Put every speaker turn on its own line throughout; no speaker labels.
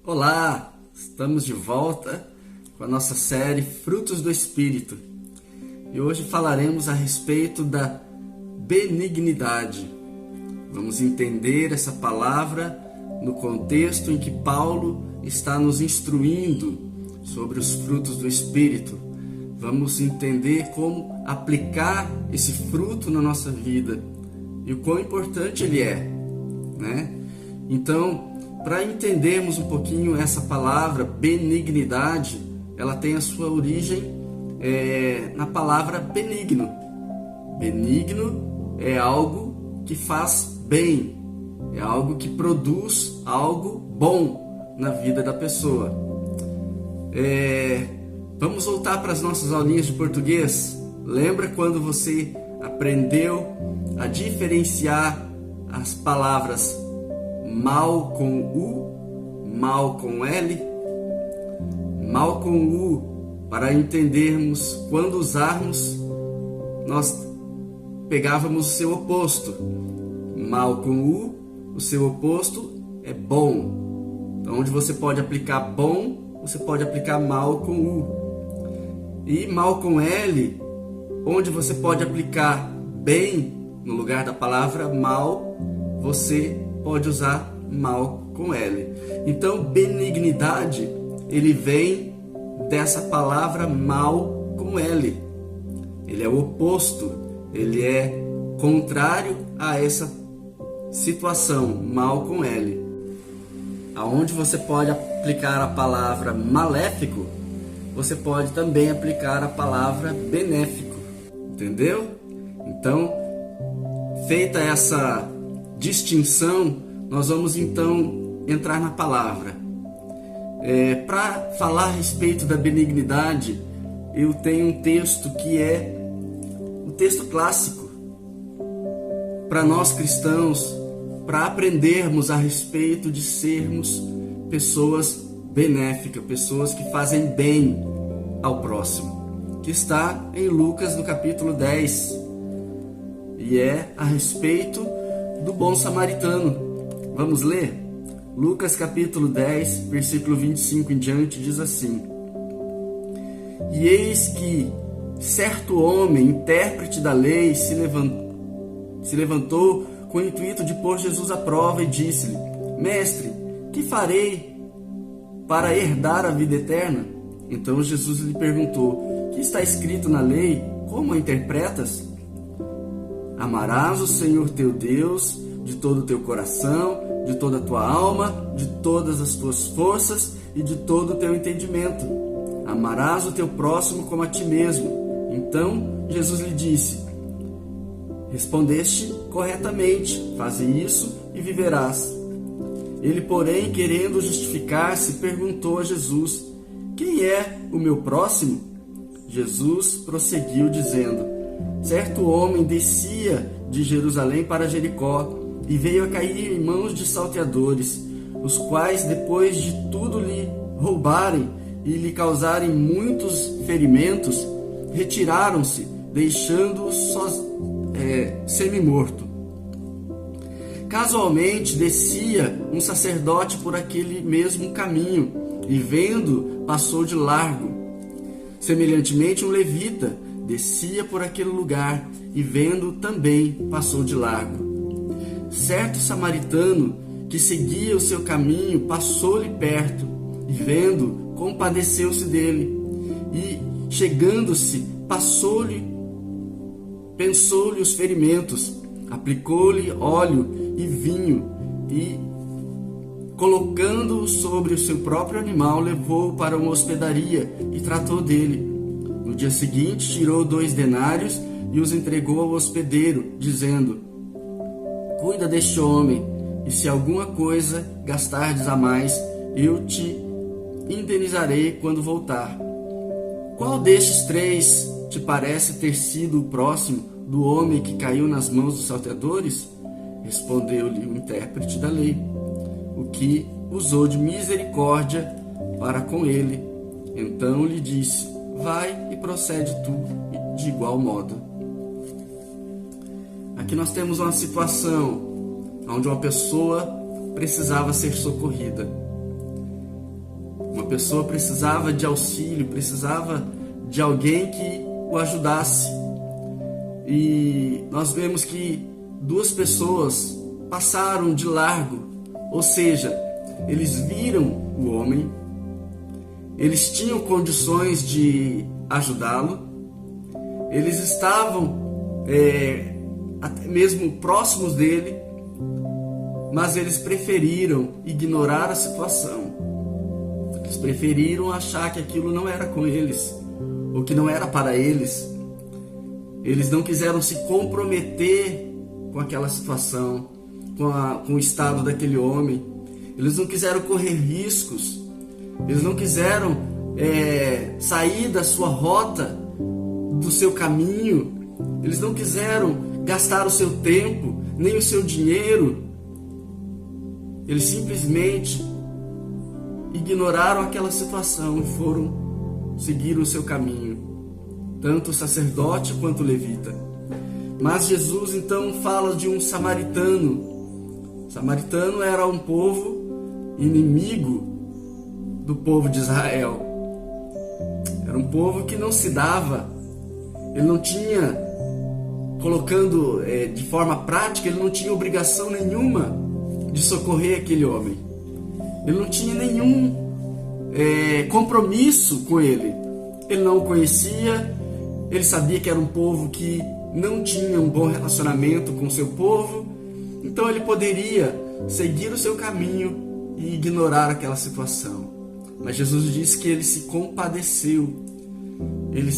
Olá, estamos de volta com a nossa série Frutos do Espírito e hoje falaremos a respeito da benignidade. Vamos entender essa palavra no contexto em que Paulo está nos instruindo sobre os frutos do Espírito. Vamos entender como aplicar esse fruto na nossa vida e o quão importante ele é, né? Então, para entendermos um pouquinho essa palavra benignidade, ela tem a sua origem na palavra benigno. Benigno é algo que faz bem, é algo que produz algo bom na vida da pessoa. Vamos voltar para as nossas aulinhas de português? Lembra quando você aprendeu a diferenciar as palavras mal com U, mal com L? Mal com U, para entendermos quando usarmos, nós pegávamos o seu oposto. Mal com U, o seu oposto é bom. Então, onde você pode aplicar bom, você pode aplicar mal com U. E mal com L, onde você pode aplicar bem, no lugar da palavra mal, você pode usar mal com L. Então, benignidade, ele vem dessa palavra mal com L. Ele é o oposto, ele é contrário a essa situação, mal com L. Aonde você pode aplicar a palavra maléfico, você pode também aplicar a palavra benéfico. Entendeu? Então, feita essa distinção, nós vamos então entrar na palavra. Para falar a respeito da benignidade, eu tenho um texto que é um texto clássico para nós cristãos, para aprendermos a respeito de sermos pessoas benéficas, pessoas que fazem bem ao próximo, que está em Lucas no capítulo 10, e é a respeito do bom samaritano. Vamos ler? Lucas capítulo 10, versículo 25 em diante, diz assim: E eis que certo homem, intérprete da lei, se levantou com o intuito de pôr Jesus à prova e disse-lhe: Mestre, que farei para herdar a vida eterna? Então Jesus lhe perguntou: Que está escrito na lei? Como a interpretas? Amarás o Senhor teu Deus de todo o teu coração, de toda a tua alma, de todas as tuas forças e de todo o teu entendimento. Amarás o teu próximo como a ti mesmo. Então Jesus lhe disse: Respondeste corretamente, faze isso e viverás. Ele, porém, querendo justificar-se, perguntou a Jesus: Quem é o meu próximo? Jesus prosseguiu dizendo: Certo homem descia de Jerusalém para Jericó e veio a cair em mãos de salteadores, os quais, depois de tudo lhe roubarem e lhe causarem muitos ferimentos, retiraram-se, deixando-o semi-morto. Casualmente descia um sacerdote por aquele mesmo caminho e, vendo, passou de largo. Semelhantemente, um levita descia por aquele lugar e, vendo, também passou de largo. Certo samaritano que seguia o seu caminho passou-lhe perto e, vendo, compadeceu-se dele e, chegando-se, pensou-lhe os ferimentos, aplicou-lhe óleo e vinho e, colocando-o sobre o seu próprio animal, levou-o para uma hospedaria e tratou dele. No dia seguinte, tirou 2 denários e os entregou ao hospedeiro, dizendo: Cuida deste homem, e se alguma coisa gastardes a mais, eu te indenizarei quando voltar. Qual destes 3 te parece ter sido o próximo do homem que caiu nas mãos dos salteadores? Respondeu-lhe o intérprete da lei, o que usou de misericórdia para com ele. Então lhe disse: Vai e procede tu de igual modo. Aqui nós temos uma situação onde uma pessoa precisava ser socorrida. Uma pessoa precisava de auxílio, precisava de alguém que o ajudasse. E nós vemos que duas pessoas passaram de largo, ou seja, eles viram o homem, eles tinham condições de ajudá-lo, eles estavam até mesmo próximos dele, mas eles preferiram ignorar a situação. Eles preferiram achar que aquilo não era com eles, ou que não era para eles. Eles não quiseram se comprometer com aquela situação, com o estado daquele homem. Eles não quiseram correr riscos. Eles não quiseram sair da sua rota, do seu caminho. Eles não quiseram gastar o seu tempo, nem o seu dinheiro. Eles simplesmente ignoraram aquela situação e seguiram o seu caminho, tanto o sacerdote quanto o levita. Mas Jesus então fala de um samaritano. O samaritano era um povo inimigo do povo de Israel. Era um povo que não se dava, ele não tinha, colocando de forma prática, ele não tinha obrigação nenhuma de socorrer aquele homem. Ele não tinha nenhum compromisso com ele. Ele não o conhecia, ele sabia que era um povo que não tinha um bom relacionamento com o seu povo, então ele poderia seguir o seu caminho e ignorar aquela situação. Mas Jesus disse que ele se compadeceu, ele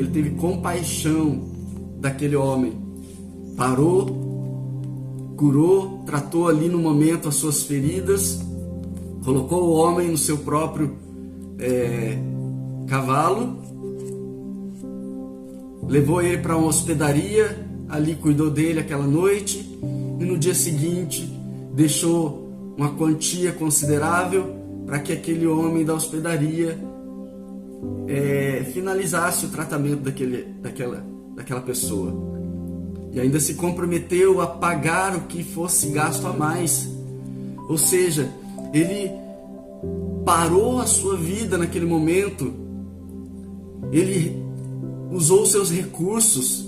teve compaixão daquele homem, parou, curou, tratou ali no momento as suas feridas, colocou o homem no seu próprio cavalo, levou ele para uma hospedaria, ali cuidou dele aquela noite, e no dia seguinte deixou uma quantia considerável para que aquele homem da hospedaria finalizasse o tratamento daquela pessoa. E ainda se comprometeu a pagar o que fosse gasto a mais. Ou seja, ele parou a sua vida naquele momento, ele usou seus recursos,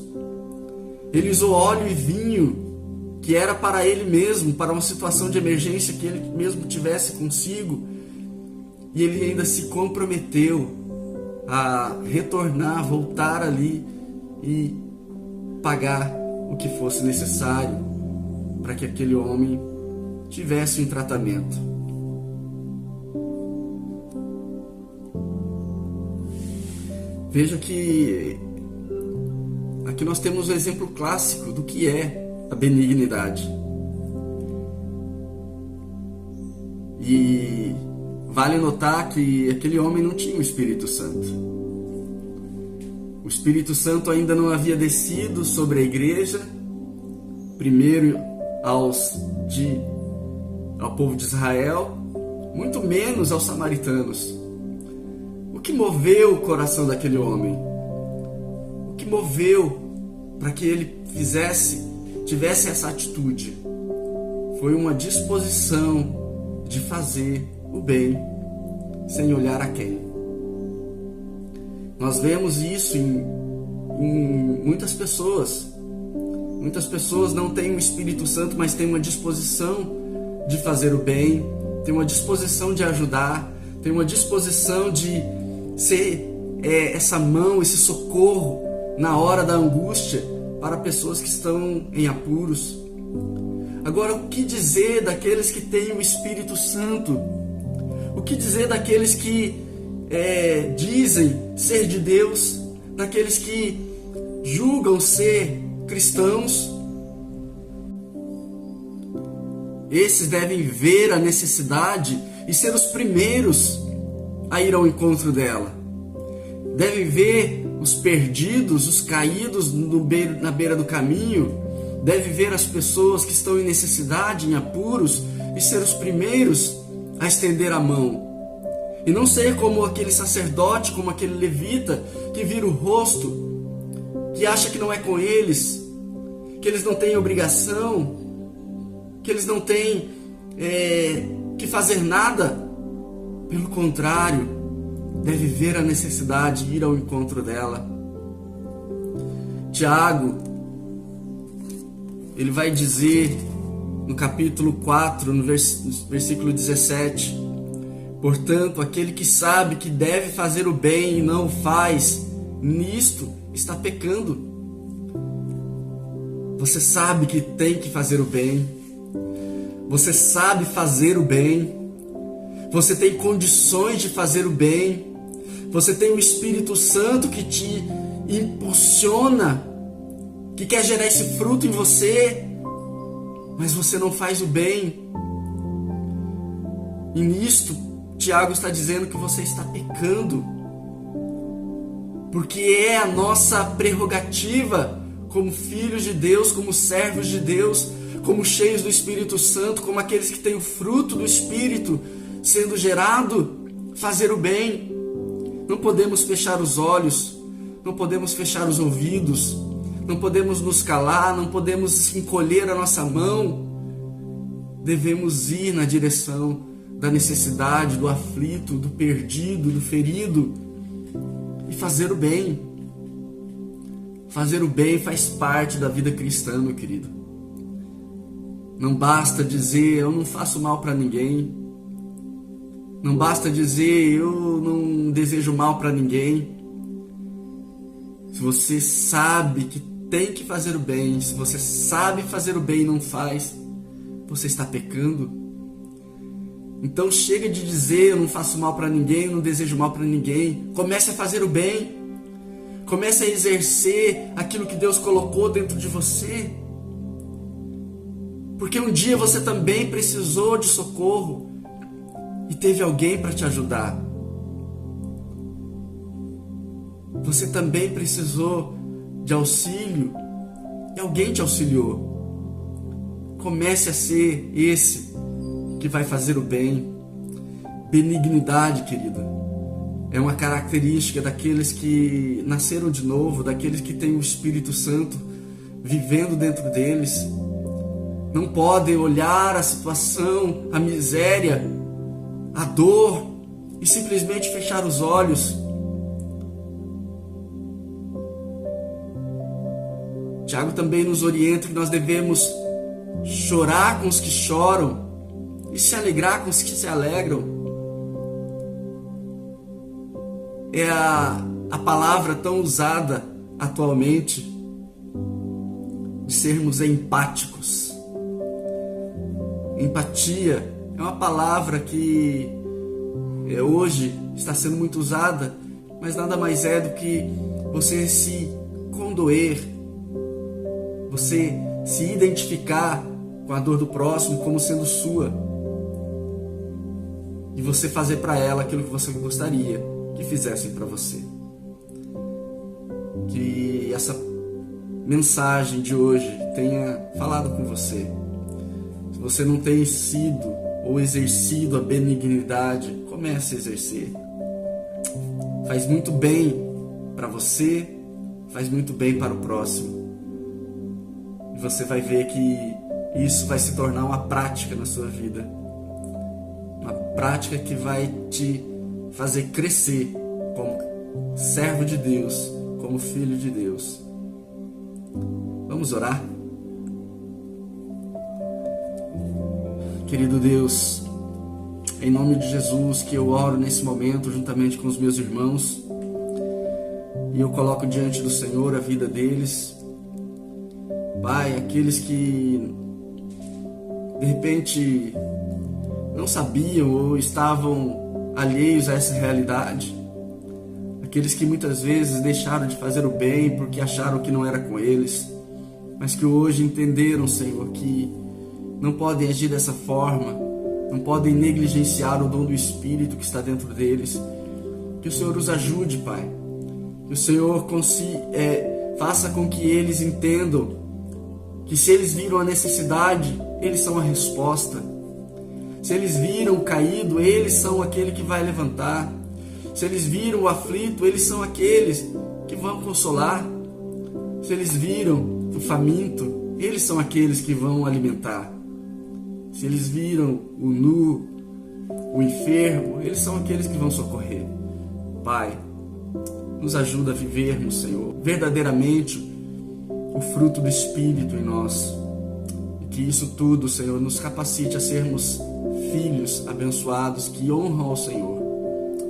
ele usou óleo e vinho, que era para ele mesmo, para uma situação de emergência que ele mesmo tivesse consigo, e ele ainda se comprometeu a retornar, voltar ali e pagar o que fosse necessário para que aquele homem tivesse um tratamento. Veja que aqui nós temos um exemplo clássico do que é a benignidade. E vale notar que aquele homem não tinha o Espírito Santo. O Espírito Santo ainda não havia descido sobre a igreja, primeiro ao povo de Israel, muito menos aos samaritanos. O que moveu o coração daquele homem? O que moveu para que ele tivesse essa atitude? Foi uma disposição de fazer o bem sem olhar a quem. Nós vemos isso em muitas pessoas. Muitas pessoas não têm o Espírito Santo, mas têm uma disposição de fazer o bem, têm uma disposição de ajudar, têm uma disposição de ser essa mão, esse socorro na hora da angústia para pessoas que estão em apuros. Agora, o que dizer daqueles que têm o Espírito Santo? O que dizer daqueles que dizem ser de Deus, daqueles que julgam ser cristãos? Esses devem ver a necessidade e ser os primeiros a ir ao encontro dela. Devem ver os perdidos, os caídos na beira do caminho. Devem ver as pessoas que estão em necessidade, em apuros, e ser os primeiros a estender a mão. E não ser como aquele sacerdote, como aquele levita, que vira o rosto, que acha que não é com eles, que eles não têm obrigação, que eles não têm que fazer nada Pelo contrário, deve ver a necessidade de ir ao encontro dela. Tiago, ele vai dizer no capítulo 4, no versículo 17: portanto, aquele que sabe que deve fazer o bem e não o faz, nisto está pecando. Você sabe que tem que fazer o bem, você sabe fazer o bem, você tem condições de fazer o bem, você tem o Espírito Santo que te impulsiona, que quer gerar esse fruto em você, mas você não faz o bem. E nisto, Tiago está dizendo que você está pecando, porque é a nossa prerrogativa como filhos de Deus, como servos de Deus, como cheios do Espírito Santo, como aqueles que têm o fruto do Espírito sendo gerado, fazer o bem. Não podemos fechar os olhos, não podemos fechar os ouvidos, não podemos nos calar, não podemos encolher a nossa mão. Devemos ir na direção da necessidade, do aflito, do perdido, do ferido, e fazer o bem. Fazer o bem faz parte da vida cristã, meu querido. Não basta dizer, eu não faço mal para ninguém. Não basta dizer, eu não desejo mal para ninguém. Se você sabe que tem que fazer o bem, se você sabe fazer o bem e não faz, você está pecando. Então chega de dizer, eu não faço mal para ninguém, eu não desejo mal para ninguém. Comece a fazer o bem. Comece a exercer aquilo que Deus colocou dentro de você. Porque um dia você também precisou de socorro e teve alguém para te ajudar. Você também precisou de auxílio e alguém te auxiliou. Comece a ser esse que vai fazer o bem. Benignidade, querida, é uma característica daqueles que nasceram de novo, daqueles que têm o Espírito Santo vivendo dentro deles. Não podem olhar a situação, a miséria, a dor e simplesmente fechar os olhos. Tiago também nos orienta que nós devemos chorar com os que choram e se alegrar com os que se alegram. É a palavra tão usada atualmente de sermos empáticos. Empatia é uma palavra que hoje está sendo muito usada, mas nada mais é do que você se condoer, você se identificar com a dor do próximo como sendo sua e você fazer para ela aquilo que você gostaria que fizessem para você. Que essa mensagem de hoje tenha falado com você. Se você não tem sido ou exercido a benignidade, comece a exercer. Faz muito bem para você, faz muito bem para o próximo. E você vai ver que isso vai se tornar uma prática na sua vida. Uma prática que vai te fazer crescer como servo de Deus, como filho de Deus. Vamos orar? Querido Deus, em nome de Jesus, que eu oro nesse momento juntamente com os meus irmãos e eu coloco diante do Senhor a vida deles. Pai, aqueles que de repente não sabiam ou estavam alheios a essa realidade, aqueles que muitas vezes deixaram de fazer o bem porque acharam que não era com eles, mas que hoje entenderam, Senhor, que não podem agir dessa forma, não podem negligenciar o dom do Espírito que está dentro deles. Que o Senhor os ajude, Pai, que o Senhor faça com que eles entendam que se eles viram a necessidade, eles são a resposta. Se eles viram o caído, eles são aquele que vai levantar. Se eles viram o aflito, eles são aqueles que vão consolar. Se eles viram o faminto, eles são aqueles que vão alimentar. Se eles viram o nu, o enfermo, eles são aqueles que vão socorrer. Pai, nos ajuda a vivermos, Senhor, verdadeiramente o fruto do Espírito em nós. E que isso tudo, Senhor, nos capacite a sermos filhos abençoados que honram ao Senhor.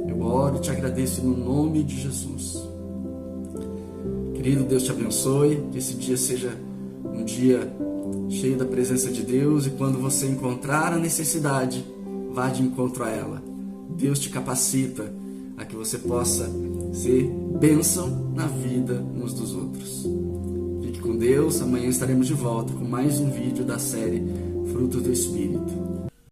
Eu oro e te agradeço no nome de Jesus. Querido, Deus te abençoe, que esse dia seja um dia cheio da presença de Deus, e quando você encontrar a necessidade, vá de encontro a ela. Deus te capacita a que você possa ser bênção na vida uns dos outros. Fique com Deus, amanhã estaremos de volta com mais um vídeo da série Frutos do Espírito.